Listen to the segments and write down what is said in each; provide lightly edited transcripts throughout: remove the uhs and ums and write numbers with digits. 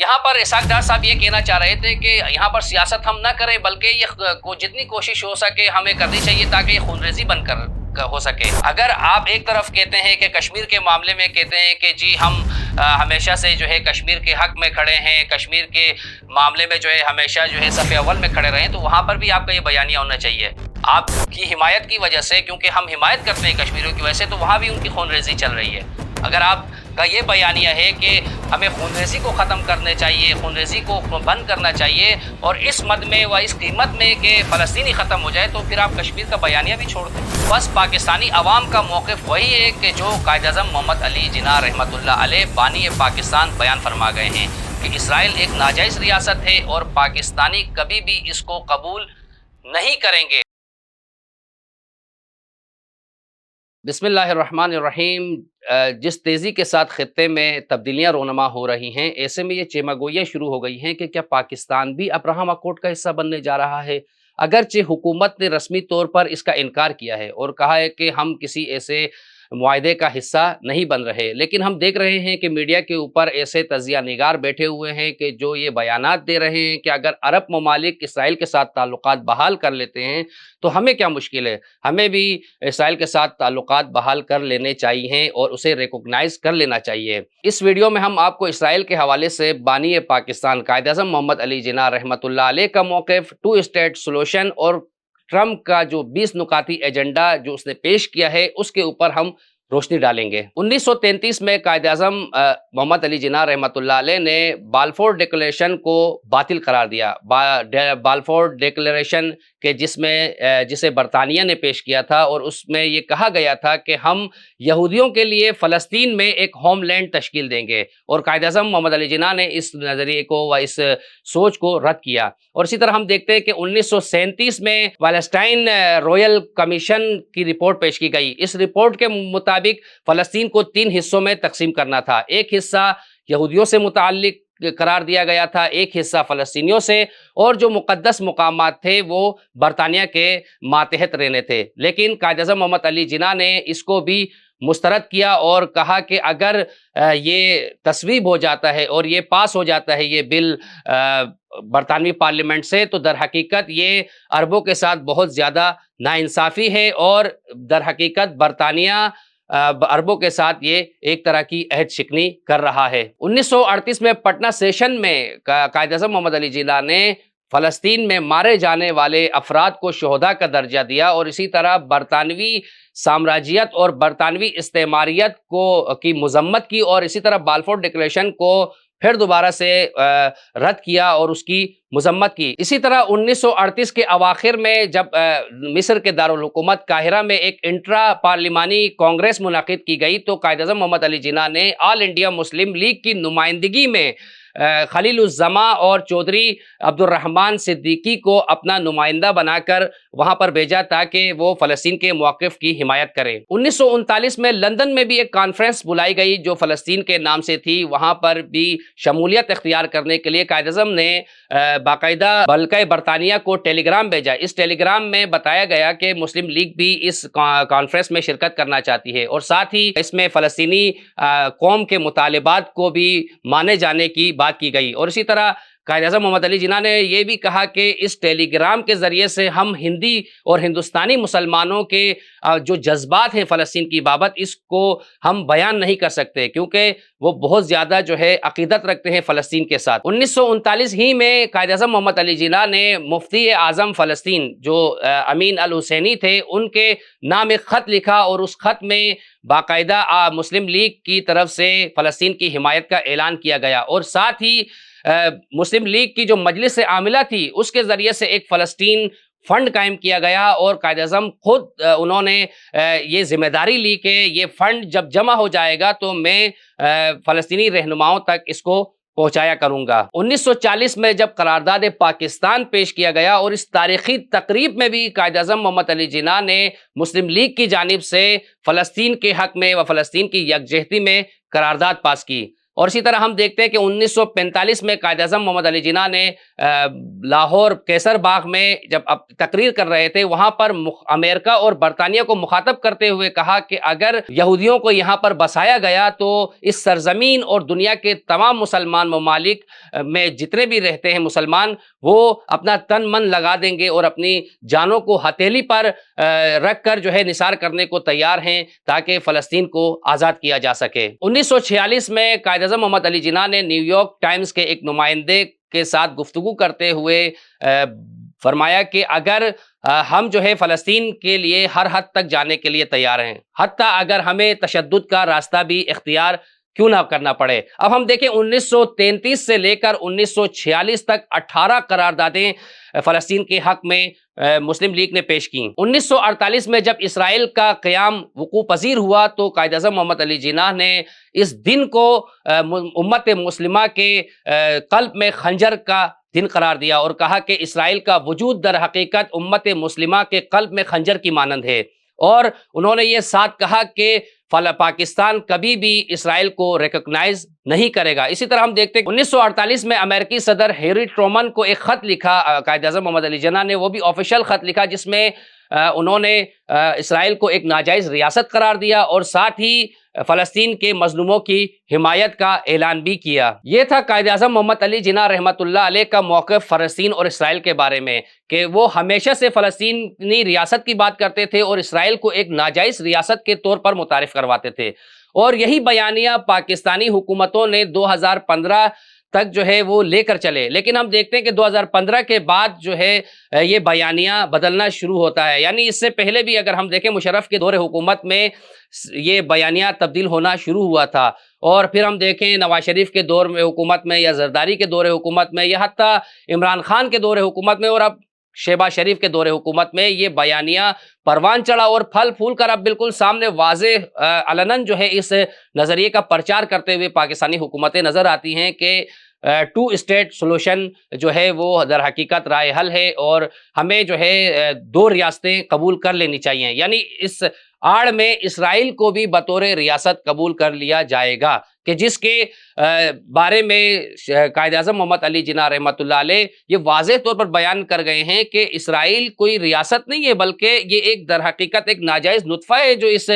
یہاں پر اسحاق ڈار صاحب یہ کہنا چاہ رہے تھے کہ یہاں پر سیاست ہم نہ کریں بلکہ یہ جتنی کوشش ہو سکے ہمیں کرنی چاہیے تاکہ یہ خونریزی بن کر ہو سکے۔ اگر آپ ایک طرف کہتے ہیں کہ کشمیر کے معاملے میں کہتے ہیں کہ جی ہم ہمیشہ سے جو ہے کشمیر کے حق میں کھڑے ہیں، کشمیر کے معاملے میں جو ہے ہمیشہ جو ہے صف اول میں کھڑے رہیں، تو وہاں پر بھی آپ کا یہ بیانیہ ہونا چاہیے۔ آپ کی حمایت کی وجہ سے، کیونکہ ہم حمایت کرتے ہیں کشمیریوں کی وجہ سے، تو وہاں بھی ان کی خونریزی چل رہی ہے۔ اگر آپ کا یہ بیانیہ ہے کہ ہمیں خونریزی کو ختم کرنے چاہیے، خونریزی کو بند کرنا چاہیے، اور اس مد میں و اس قیمت میں کہ فلسطینی ختم ہو جائے، تو پھر آپ کشمیر کا بیانیہ بھی چھوڑ دیں۔ بس پاکستانی عوام کا موقف وہی ہے کہ جو قائد اعظم محمد علی جناح رحمۃ اللہ علیہ بانی پاکستان بیان فرما گئے ہیں کہ اسرائیل ایک ناجائز ریاست ہے اور پاکستانی کبھی بھی اس کو قبول نہیں کریں گے۔ بسم اللہ الرحمن الرحیم۔ جس تیزی کے ساتھ خطے میں تبدیلیاں رونما ہو رہی ہیں، ایسے میں یہ چیماگوئیاں شروع ہو گئی ہیں کہ کیا پاکستان بھی ابراہم اکارڈ کا حصہ بننے جا رہا ہے؟ اگرچہ حکومت نے رسمی طور پر اس کا انکار کیا ہے اور کہا ہے کہ ہم کسی ایسے معاہدے کا حصہ نہیں بن رہے، لیکن ہم دیکھ رہے ہیں کہ میڈیا کے اوپر ایسے تجزیہ نگار بیٹھے ہوئے ہیں کہ جو یہ بیانات دے رہے ہیں کہ اگر عرب ممالک اسرائیل کے ساتھ تعلقات بحال کر لیتے ہیں تو ہمیں کیا مشکل ہے، ہمیں بھی اسرائیل کے ساتھ تعلقات بحال کر لینے چاہیے اور اسے ریکوگنائز کر لینا چاہیے۔ اس ویڈیو میں ہم آپ کو اسرائیل کے حوالے سے بانی پاکستان قائد اعظم محمد علی جناح رحمۃ اللہ علیہ کا موقف، ٹو اسٹیٹ سولوشن اور ٹرمپ کا جو 20 نکاتی ایجنڈا جو اس نے پیش کیا ہے اس کے اوپر ہم روشنی ڈالیں گے۔ 1933 میں قائد اعظم محمد علی جناح رحمۃ اللہ علیہ نے بالفور ڈیکلیریشن کو باطل قرار دیا۔ بالفور ڈیکلیریشن کہ جسے برطانیہ نے پیش کیا تھا، اور اس میں یہ کہا گیا تھا کہ ہم یہودیوں کے لیے فلسطین میں ایک ہوم لینڈ تشکیل دیں گے، اور قائد اعظم محمد علی جناح نے اس نظریے کو و اس سوچ کو رد کیا۔ اور اسی طرح ہم دیکھتے ہیں کہ 1937 میں پیلسٹائن رویل کمیشن کی رپورٹ پیش کی گئی۔ اس رپورٹ کے مطابق فلسطین کو 3 حصوں میں تقسیم کرنا تھا۔ ایک حصہ یہودیوں سے متعلق قرار دیا گیا تھا، ایک حصہ فلسطینیوں سے، اور جو مقدس مقامات تھے وہ برطانیہ کے ماتحت رہنے تھے۔ لیکن قائد اعظم محمد علی جناح نے اس کو بھی مسترد کیا اور کہا کہ اگر یہ تصویب ہو جاتا ہے اور یہ پاس ہو جاتا ہے یہ بل برطانوی پارلیمنٹ سے، تو در حقیقت یہ عربوں کے ساتھ بہت زیادہ ناانصافی ہے، اور در حقیقت برطانیہ عربوں کے ساتھ یہ ایک طرح کی عہد شکنی کر رہا ہے۔ 1938 میں پٹنہ سیشن میں قائد اعظم محمد علی جناح نے فلسطین میں مارے جانے والے افراد کو شہداء کا درجہ دیا، اور اسی طرح برطانوی سامراجیت اور برطانوی استعماریت کی مذمت کی، اور اسی طرح بالفور ڈکلیریشن کو پھر دوبارہ سے رد کیا اور اس کی مذمت کی۔ اسی طرح 1938 کے اواخر میں جب مصر کے دارالحکومت قاہرہ میں ایک انٹرا پارلیمانی کانگریس منعقد کی گئی، تو قائد اعظم محمد علی جناح نے آل انڈیا مسلم لیگ کی نمائندگی میں خلیل الزماں اور چودھری عبد الرحمن صدیقی کو اپنا نمائندہ بنا کر وہاں پر بھیجا تاکہ وہ فلسطین کے موقف کی حمایت کریں۔ 1939 میں لندن میں بھی ایک کانفرنس بلائی گئی جو فلسطین کے نام سے تھی، وہاں پر بھی شمولیت اختیار کرنے کے لیے قائد اعظم نے باقاعدہ بلقۂ برطانیہ کو ٹیلی گرام بھیجا۔ اس ٹیلی گرام میں بتایا گیا کہ مسلم لیگ بھی اس کانفرنس میں شرکت کرنا چاہتی ہے، اور ساتھ ہی اس میں فلسطینی قوم کے مطالبات کو بھی مانے جانے کی بات کی گئی۔ اور اسی طرح قائد اعظم محمد علی جناح نے یہ بھی کہا کہ اس ٹیلی گرام کے ذریعے سے ہم ہندی اور ہندوستانی مسلمانوں کے جو جذبات ہیں فلسطین کی بابت، اس کو ہم بیان نہیں کر سکتے کیونکہ وہ بہت زیادہ جو ہے عقیدت رکھتے ہیں فلسطین کے ساتھ۔ 1939 ہی میں قائد اعظم محمد علی جناح نے مفتی اعظم فلسطین جو امین الحسینی تھے ان کے نام ایک خط لکھا، اور اس خط میں باقاعدہ مسلم لیگ کی طرف سے فلسطین کی حمایت کا اعلان کیا گیا، اور ساتھ ہی مسلم لیگ کی جو مجلس عاملہ تھی اس کے ذریعے سے ایک فلسطین فنڈ قائم کیا گیا، اور قائد اعظم خود انہوں نے یہ ذمہ داری لی کہ یہ فنڈ جب جمع ہو جائے گا تو میں فلسطینی رہنماؤں تک اس کو پہنچایا کروں گا۔ 1940 میں جب قرارداد پاکستان پیش کیا گیا، اور اس تاریخی تقریب میں بھی قائد اعظم محمد علی جناح نے مسلم لیگ کی جانب سے فلسطین کے حق میں و فلسطین کی یکجہتی میں قرارداد پاس کی، اور اسی طرح ہم دیکھتے ہیں کہ 1945 میں قائد اعظم محمد علی جناح نے لاہور کیسر باغ میں جب تقریر کر رہے تھے، وہاں پر امریکہ اور برطانیہ کو مخاطب کرتے ہوئے کہا کہ اگر یہودیوں کو یہاں پر بسایا گیا تو اس سرزمین اور دنیا کے تمام مسلمان ممالک میں جتنے بھی رہتے ہیں مسلمان، وہ اپنا تن من لگا دیں گے اور اپنی جانوں کو ہتھیلی پر رکھ کر جو ہے نثار کرنے کو تیار ہیں تاکہ فلسطین کو آزاد کیا جا سکے۔ 1946 میں قائد اعظم محمد علی جناح نے نیو یارک ٹائمز کے ایک نمائندے کے ساتھ گفتگو کرتے ہوئے فرمایا کہ اگر ہم جو ہے فلسطین کے لیے ہر حد تک جانے کے لیے تیار ہیں، حتیٰ اگر ہمیں تشدد کا راستہ بھی اختیار کیوں نہ کرنا پڑے۔ اب ہم دیکھیں 1933 سے لے کر 1946 تک 18 قراردادیں فلسطین کے حق میں مسلم لیگ نے پیش کی۔ 1948 میں جب اسرائیل کا قیام وقوع پذیر ہوا تو قائد اعظم محمد علی جناح نے اس دن کو امت مسلمہ کے قلب میں خنجر کا دن قرار دیا اور کہا کہ اسرائیل کا وجود در حقیقت امت مسلمہ کے قلب میں خنجر کی مانند ہے، اور انہوں نے یہ ساتھ کہا کہ پاکستان کبھی بھی اسرائیل کو ریکگنائز نہیں کرے گا۔ اسی طرح ہم دیکھتے ہیں 1948 میں امریکی صدر ہیری ٹرومن کو ایک خط لکھا قائد اعظم محمد علی جناح نے، وہ بھی آفیشل خط لکھا جس میں انہوں نے اسرائیل کو ایک ناجائز ریاست قرار دیا اور ساتھ ہی فلسطین کے مظلوموں کی حمایت کا اعلان بھی کیا۔ یہ تھا قائد اعظم محمد علی جناح رحمۃ اللہ علیہ کا موقف فلسطین اور اسرائیل کے بارے میں، کہ وہ ہمیشہ سے فلسطینی ریاست کی بات کرتے تھے اور اسرائیل کو ایک ناجائز ریاست کے طور پر متعارف کرواتے تھے، اور یہی بیانیہ پاکستانی حکومتوں نے 2015 تک جو ہے وہ لے کر چلے، لیکن ہم دیکھتے ہیں کہ 2015 کے بعد جو ہے یہ بیانیہ بدلنا شروع ہوتا ہے۔ یعنی اس سے پہلے بھی اگر ہم دیکھیں مشرف کے دور حکومت میں یہ بیانیہ تبدیل ہونا شروع ہوا تھا، اور پھر ہم دیکھیں نواز شریف کے دور میں حکومت میں یا زرداری کے دور حکومت میں یا حتیٰ عمران خان کے دور حکومت میں اور اب شہباز شریف کے دور حکومت میں یہ بیانیہ پروان چڑھا اور پھل پھول کر اب بالکل سامنے واضح علناً جو ہے اس نظریے کا پرچار کرتے ہوئے پاکستانی حکومتیں نظر آتی ہیں کہ 2 اسٹیٹ سولوشن جو ہے وہ در حقیقت رائے حل ہے اور ہمیں جو ہے 2 ریاستیں قبول کر لینی چاہیے، یعنی اس آڑ میں اسرائیل کو بھی بطور ریاست قبول کر لیا جائے گا، کہ جس کے بارے میں قائد اعظم محمد علی جناح رحمۃ اللہ علیہ یہ واضح طور پر بیان کر گئے ہیں کہ اسرائیل کوئی ریاست نہیں ہے، بلکہ یہ ایک در حقیقت ایک ناجائز نطفہ ہے جو اس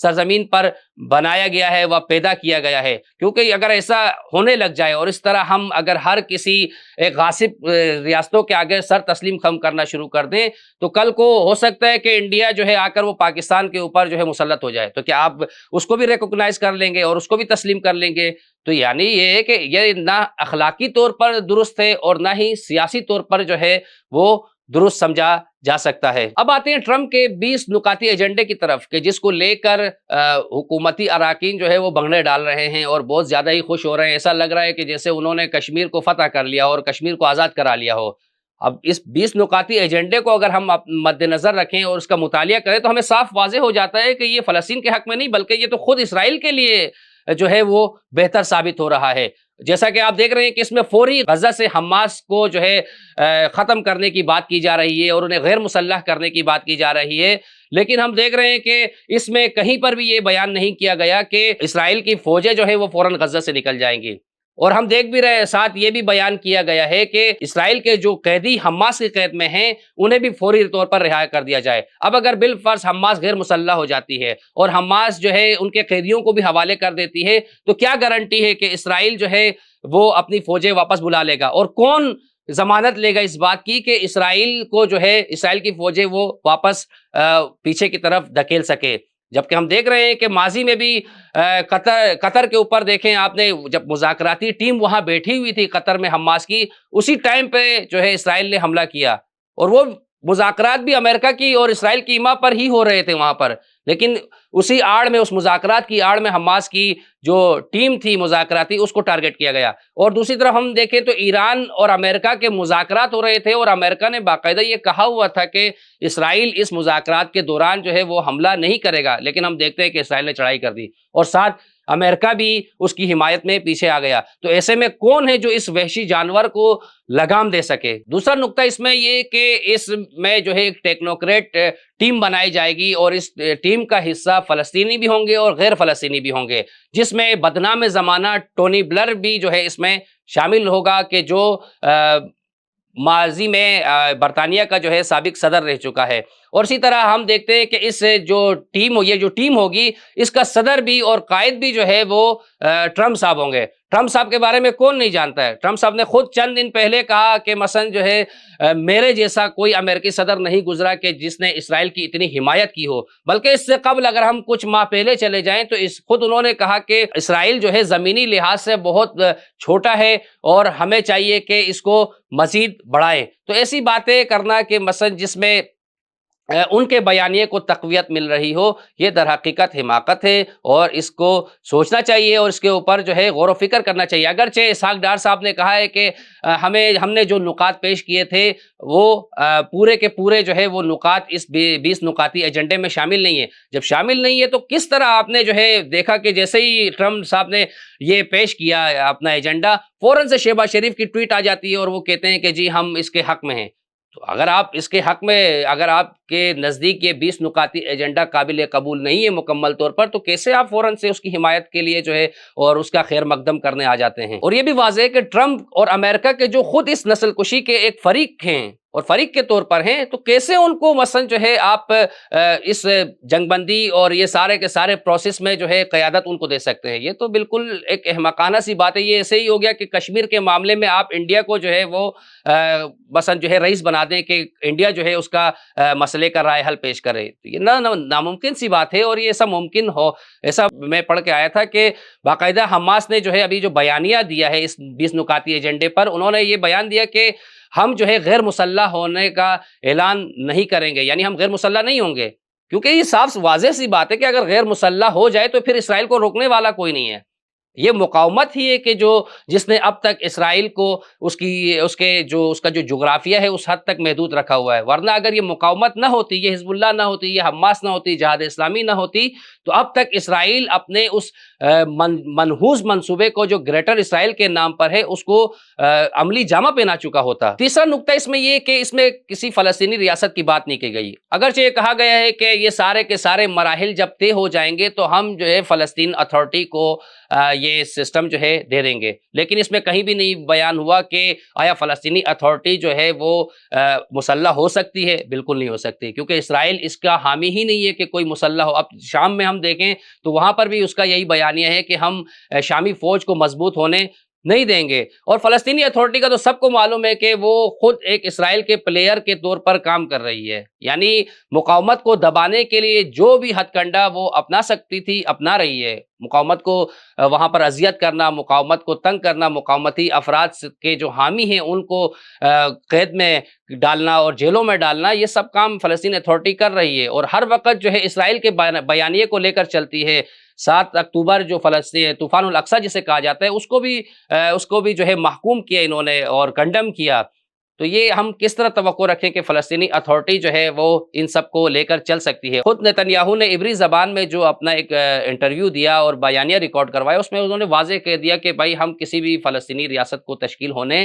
سرزمین پر بنایا گیا ہے و پیدا کیا گیا ہے۔ کیونکہ اگر ایسا ہونے لگ جائے اور اس طرح ہم اگر ہر کسی ایک غاصب ریاستوں کے آگے سر تسلیم خم کرنا شروع کر دیں تو کل کو ہو سکتا ہے کہ انڈیا جو ہے آ کر وہ پاکستان کے اوپر جو ہے مسلط ہو جائے، تو کیا آپ اس کو بھی ریکگنائز کر لیں گے اور اس کو بھی تسلیم کر لیں گے؟ تو یعنی یہ ہے کہ یہ نہ اخلاقی طور پر درست ہے اور نہ ہی سیاسی طور پر جو ہے وہ درست سمجھا جا سکتا ہے۔ اب آتے ہیں ٹرمپ کے 20 نکاتی ایجنڈے کی طرف، کہ جس کو لے کر حکومتی اراکین جو ہے وہ بھنگڑے ڈال رہے ہیں اور بہت زیادہ ہی خوش ہو رہے ہیں۔ ایسا لگ رہا ہے کہ جیسے انہوں نے کشمیر کو فتح کر لیا اور کشمیر کو آزاد کرا لیا ہو۔ اب اس 20 نکاتی ایجنڈے کو اگر ہم مد نظر رکھیں اور اس کا مطالعہ کریں تو ہمیں صاف واضح ہو جاتا ہے کہ یہ فلسطین کے حق میں نہیں بلکہ یہ تو خود اسرائیل کے لیے جو ہے وہ بہتر ثابت ہو رہا ہے۔ جیسا کہ آپ دیکھ رہے ہیں کہ اس میں فوری غزہ سے حماس کو جو ہے ختم کرنے کی بات کی جا رہی ہے اور انہیں غیر مسلح کرنے کی بات کی جا رہی ہے، لیکن ہم دیکھ رہے ہیں کہ اس میں کہیں پر بھی یہ بیان نہیں کیا گیا کہ اسرائیل کی فوجیں جو ہے وہ فوراً غزہ سے نکل جائیں گی۔ اور ہم دیکھ بھی رہے ہیں، ساتھ یہ بھی بیان کیا گیا ہے کہ اسرائیل کے جو قیدی حماس کی قید میں ہیں انہیں بھی فوری طور پر رہا کر دیا جائے۔ اب اگر بالفرض حماس غیر مسلح ہو جاتی ہے اور حماس جو ہے ان کے قیدیوں کو بھی حوالے کر دیتی ہے تو کیا گارنٹی ہے کہ اسرائیل جو ہے وہ اپنی فوجیں واپس بلا لے گا؟ اور کون ضمانت لے گا اس بات کی کہ اسرائیل کو جو ہے اسرائیل کی فوجیں وہ واپس پیچھے کی طرف دھکیل سکے؟ جبکہ ہم دیکھ رہے ہیں کہ ماضی میں بھی قطر کے اوپر دیکھیں آپ نے، جب مذاکراتی ٹیم وہاں بیٹھی ہوئی تھی قطر میں حماس کی، اسی ٹائم پہ جو ہے اسرائیل نے حملہ کیا اور وہ مذاکرات بھی امریکہ کی اور اسرائیل کی ایما پر ہی ہو رہے تھے وہاں پر، لیکن اسی آڑ میں، اس مذاکرات کی آڑ میں حماس کی جو ٹیم تھی مذاکراتی اس کو ٹارگٹ کیا گیا۔ اور دوسری طرف ہم دیکھیں تو ایران اور امریکہ کے مذاکرات ہو رہے تھے اور امریکہ نے باقاعدہ یہ کہا ہوا تھا کہ اسرائیل اس مذاکرات کے دوران جو ہے وہ حملہ نہیں کرے گا، لیکن ہم دیکھتے ہیں کہ اسرائیل نے چڑھائی کر دی اور ساتھ امریکہ بھی اس کی حمایت میں پیچھے آ گیا. تو ایسے میں کون ہے جو اس وحشی جانور کو لگام دے سکے؟ دوسرا نقطہ اس میں یہ کہ اس میں جو ہے ایک ٹیکنوکریٹ ٹیم بنائی جائے گی اور اس ٹیم کا حصہ فلسطینی بھی ہوں گے اور غیر فلسطینی بھی ہوں گے، جس میں بدنام زمانہ ٹونی بلر بھی جو ہے اس میں شامل ہوگا کہ جو ماضی میں برطانیہ کا جو ہے سابق صدر رہ چکا ہے. اور اسی طرح ہم دیکھتے ہیں کہ اس یہ جو ٹیم ہوگی اس کا صدر بھی اور قائد بھی جو ہے وہ ٹرمپ صاحب ہوں گے. ٹرمپ صاحب کے بارے میں کون نہیں جانتا ہے؟ ٹرمپ صاحب نے خود چند دن پہلے کہا کہ مثلا جو ہے میرے جیسا کوئی امریکی صدر نہیں گزرا کہ جس نے اسرائیل کی اتنی حمایت کی ہو. بلکہ اس سے قبل اگر ہم کچھ ماہ پہلے چلے جائیں تو خود انہوں نے کہا کہ اسرائیل جو ہے زمینی لحاظ سے بہت چھوٹا ہے اور ہمیں چاہیے کہ اس کو مزید بڑھائے. تو ایسی باتیں کرنا کہ مثلا جس میں ان کے بیانیے کو تقویت مل رہی ہو، یہ در حقیقت حماقت ہے اور اس کو سوچنا چاہیے اور اس کے اوپر جو ہے غور و فکر کرنا چاہیے. اگرچہ اسحاق ڈار صاحب نے کہا ہے کہ ہم نے جو نکات پیش کیے تھے وہ پورے کے پورے جو ہے وہ نکات اس 20 نکاتی ایجنڈے میں شامل نہیں ہے. جب شامل نہیں ہے تو کس طرح آپ نے جو ہے دیکھا کہ جیسے ہی ٹرمپ صاحب نے یہ پیش کیا اپنا ایجنڈا، فوراً سے شہباز شریف کی ٹویٹ آ جاتی ہے اور وہ کہتے ہیں کہ جی ہم اس کے حق میں ہیں. تو اگر آپ اس کے حق میں، اگر آپ کے نزدیک یہ 20 نکاتی ایجنڈا قابل قبول نہیں ہے مکمل طور پر، تو کیسے آپ فوراً سے اس کی حمایت کے لیے جو ہے اور اس کا خیر مقدم کرنے آ جاتے ہیں؟ اور یہ بھی واضح ہے کہ ٹرمپ اور امریکہ کے جو خود اس نسل کشی کے ایک فریق ہیں اور فریق کے طور پر ہیں، تو کیسے ان کو مثلا جو ہے آپ اس جنگ بندی اور یہ سارے کے سارے پروسیس میں جو ہے قیادت ان کو دے سکتے ہیں؟ یہ تو بالکل ایک احمقانہ سی بات ہے. یہ ایسے ہی ہو گیا کہ کشمیر کے معاملے میں آپ انڈیا کو جو ہے وہ مثلا جو ہے رئیس بنا دیں کہ انڈیا جو ہے اس کا مسئلے کا رائے حل پیش کرے. یہ ناممکن سی بات ہے. اور یہ ایسا ممکن ہو، ایسا میں پڑھ کے آیا تھا کہ باقاعدہ حماس نے جو ہے ابھی جو بیانیہ دیا ہے اس 20 نکاتی ایجنڈے پر، انہوں نے یہ بیان دیا کہ ہم جو ہے غیر مسلح ہونے کا اعلان نہیں کریں گے، یعنی ہم غیر مسلح نہیں ہوں گے. کیونکہ یہ صاف واضح سی بات ہے کہ اگر غیر مسلح ہو جائے تو پھر اسرائیل کو روکنے والا کوئی نہیں ہے. یہ مقاومت ہی ہے کہ جس نے اب تک اسرائیل کو اس کا جو جغرافیہ ہے اس حد تک محدود رکھا ہوا ہے. ورنہ اگر یہ مقاومت نہ ہوتی، یہ حزب اللہ نہ ہوتی، یہ حماس نہ ہوتی، جہاد اسلامی نہ ہوتی، تو اب تک اسرائیل اپنے اس منحوس منصوبے کو جو گریٹر اسرائیل کے نام پر ہے اس کو عملی جامہ پہنا چکا ہوتا. تیسرا نقطہ اس میں یہ کہ اس میں کسی فلسطینی ریاست کی بات نہیں کی گئی. اگرچہ یہ کہا گیا ہے کہ یہ سارے کے سارے مراحل جب طے ہو جائیں گے تو ہم جو ہے فلسطین اتھارٹی کو یہ سسٹم جو ہے دے دیں گے، لیکن اس میں کہیں بھی نہیں بیان ہوا کہ آیا فلسطینی اتھارٹی جو ہے وہ مسلح ہو سکتی ہے؟ بالکل نہیں ہو سکتی، کیونکہ اسرائیل اس کا حامی ہی نہیں ہے کہ کوئی مسلح ہو. اب شام میں ہم دیکھیں تو وہاں پر بھی اس کا یہی بیانیہ ہے کہ ہم شامی فوج کو مضبوط ہونے نہیں دیں گے. اور فلسطینی اتھارٹی کا تو سب کو معلوم ہے کہ وہ خود ایک اسرائیل کے پلیئر کے طور پر کام کر رہی ہے، یعنی مقاومت کو دبانے کے لیے جو بھی ہتھ کنڈا وہ اپنا سکتی تھی اپنا رہی ہے. مقاومت کو وہاں پر اذیت کرنا، مقاومت کو تنگ کرنا، مقاومتی افراد کے جو حامی ہیں ان کو قید میں ڈالنا اور جیلوں میں ڈالنا، یہ سب کام فلسطین اتھارٹی کر رہی ہے. اور ہر وقت جو ہے اسرائیل کے بیانیے کو لے کر چلتی ہے. 7 اکتوبر جو فلسطین طوفان الاقصی جسے کہا جاتا ہے اس کو بھی جو ہے محکوم کیا انہوں نے اور کنڈم کیا. تو یہ ہم کس طرح توقع رکھیں کہ فلسطینی اتھارٹی جو ہے وہ ان سب کو لے کر چل سکتی ہے؟ خود نتنیاہو نے عبری زبان میں جو اپنا ایک انٹرویو دیا اور بیانیہ ریکارڈ کروایا، اس میں انہوں نے واضح کہہ دیا کہ بھائی ہم کسی بھی فلسطینی ریاست کو تشکیل ہونے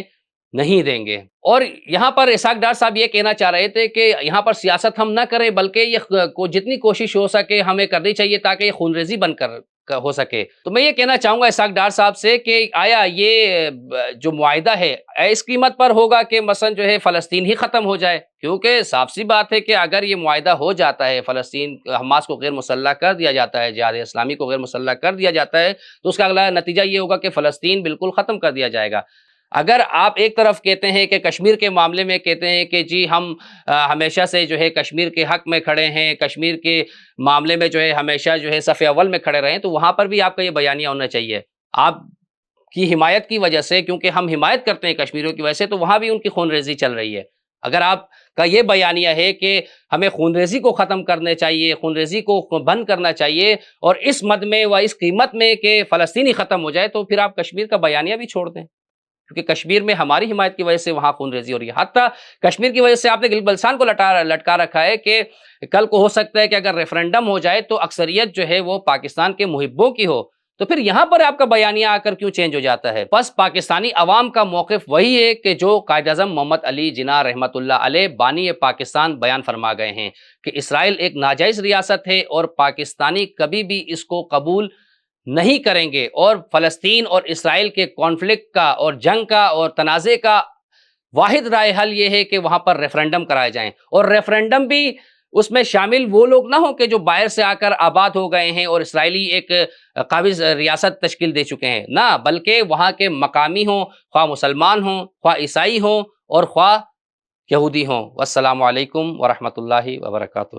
نہیں دیں گے. اور یہاں پر اسحاق ڈار صاحب یہ کہنا چاہ رہے تھے کہ یہاں پر سیاست ہم نہ کریں، بلکہ یہ جتنی کوشش ہو سکے ہمیں کرنی چاہیے تاکہ یہ خونریزی بن کر ہو سکے. تو میں یہ کہنا چاہوں گا اسحاق ڈار صاحب سے کہ آیا یہ جو معاہدہ ہے اس قیمت پر ہوگا کہ مثلا جو ہے فلسطین ہی ختم ہو جائے؟ کیونکہ صاف سی بات ہے کہ اگر یہ معاہدہ ہو جاتا ہے، فلسطین حماس کو غیر مسلح کر دیا جاتا ہے، جہاد اسلامی کو غیر مسلح کر دیا جاتا ہے، تو اس کا اگلا نتیجہ یہ ہوگا کہ فلسطین بالکل ختم کر دیا جائے گا. اگر آپ ایک طرف کہتے ہیں کہ کشمیر کے معاملے میں کہتے ہیں کہ جی ہم ہمیشہ سے جو ہے کشمیر کے حق میں کھڑے ہیں، کشمیر کے معاملے میں جو ہے ہمیشہ جو ہے صف اول میں کھڑے رہیں، تو وہاں پر بھی آپ کا یہ بیانیہ ہونا چاہیے. آپ کی حمایت کی وجہ سے، کیونکہ ہم حمایت کرتے ہیں کشمیریوں کی وجہ سے، تو وہاں بھی ان کی خون ریزی چل رہی ہے. اگر آپ کا یہ بیانیہ ہے کہ ہمیں خون ریزی کو ختم کرنے چاہیے، خون ریزی کو بند کرنا چاہیے، اور اس مد میں و اس قیمت میں کہ فلسطینی ختم ہو جائے، تو پھر آپ کشمیر کا بیانیہ بھی چھوڑ دیں، کیونکہ کشمیر میں ہماری حمایت کی وجہ سے وہاں خون ریزی ہو رہی ہے. حتیٰ کشمیر کی وجہ سے آپ نے گل بلسان کو لٹکا رکھا ہے کہ کل کو ہو سکتا ہے کہ اگر ریفرنڈم ہو جائے تو اکثریت جو ہے وہ پاکستان کے محبوں کی ہو. تو پھر یہاں پر آپ کا بیانیہ آ کر کیوں چینج ہو جاتا ہے؟ بس پاکستانی عوام کا موقف وہی ہے کہ جو قائد اعظم محمد علی جناح رحمۃ اللہ علیہ بانی پاکستان بیان فرما گئے ہیں کہ اسرائیل ایک ناجائز ریاست ہے اور پاکستانی کبھی بھی اس کو قبول نہیں کریں گے، اور فلسطین اور اسرائیل کے کانفلکٹ کا اور جنگ کا اور تنازع کا واحد رائے حل یہ ہے کہ وہاں پر ریفرنڈم کرائے جائیں، اور ریفرنڈم بھی اس میں شامل وہ لوگ نہ ہوں کہ جو باہر سے آ کر آباد ہو گئے ہیں اور اسرائیلی ایک قابض ریاست تشکیل دے چکے ہیں، نہ بلکہ وہاں کے مقامی ہوں، خواہ مسلمان ہوں، خواہ عیسائی ہوں اور خواہ یہودی ہوں۔ والسلام علیکم ورحمۃ اللہ وبرکاتہ۔